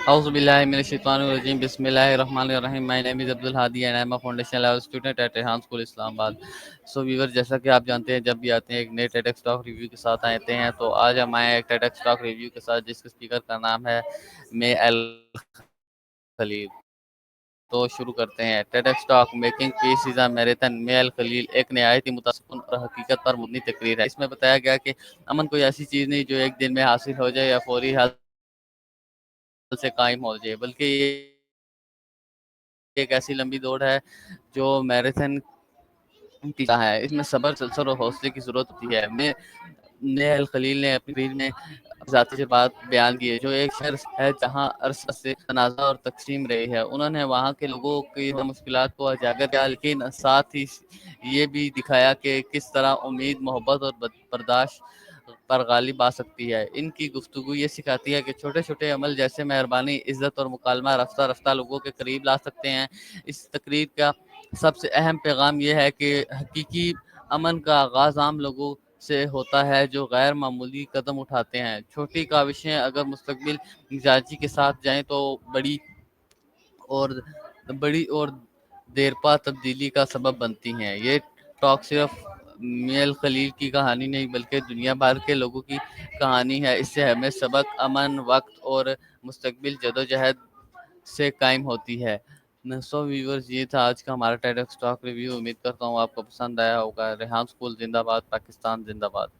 Auzu billahi minash shaitanir rajim. Bismillahir rahmanir rahim. My name is Abdul Hadi and I am a foundation level student at Rehan School Islamabad. So viewer, जैसा कि आप जानते हैं, जब भी आते हैं एक नए टेड स्टॉक रिव्यू के साथ आते हैं, तो आज हम आए एक टेड स्टॉक रिव्यू के साथ जिसके स्पीकर का नाम है मे अल खलील। तो शुरू करते हैं। TED talk making peace is a marathon Mai El Khalil एक नहायत ही मुतासिफकुन और हकीकत पर मबनी तकरीर है। इसमें बताया गया कि अमन कोई ऐसी चीज़ नहीं जो एक दिन में हासिल हो जाए या फौरी हाल से कायम हो जाए, बल्कि ये एक ऐसी लंबी दौड़ है जो मैराथन तीजा है। इसमें सब्र, तसल्सल और हौसले की ज़रूरत होती है। मैं ने अल खलील ने अपनी तकरीर में ज़ाती से बात बयान की है, जो एक शहर है जहाँ अरसे से तनाज़ा और तक़सीम रही है। उन्होंने वहाँ के लोगों की मुश्किलात को उजागर किया, लेकिन साथ ही ये भी दिखाया कि किस तरह उम्मीद, मोहब्बत और बर्दाश्त पर गालिब आ सकती है। इनकी गुफ्तगू ये सिखाती है कि छोटे-छोटे अमल जैसे मेहरबानी, इज़्ज़त और मुकालमा रफ्ता-रफ्ता लोगों के करीब ला सकते हैं। इस तकरीर का सबसे अहम पैगाम ये है कि हकीकी अमन का आगाज़ आम लोगों से होता है जो गैर मामूली कदम उठाते हैं। छोटी काविशें अगर मुस्तक़बिल मिजाजी के साथ जाएँ तो और बड़ी और देरपा तब्दीली का सबब बनती हैं। ये टॉक सिर्फ मियां खलील की कहानी नहीं बल्कि दुनिया भर के लोगों की कहानी है। इससे हमें सबक, अमन, वक्त और मुस्तकबिल जदोजहद से कायम होती है। सो व्यूअर्स, ये था आज का हमारा टेड टॉक रिव्यू। उम्मीद करता हूँ आपको पसंद आया होगा। रेहान स्कूल जिंदाबाद, पाकिस्तान जिंदाबाद।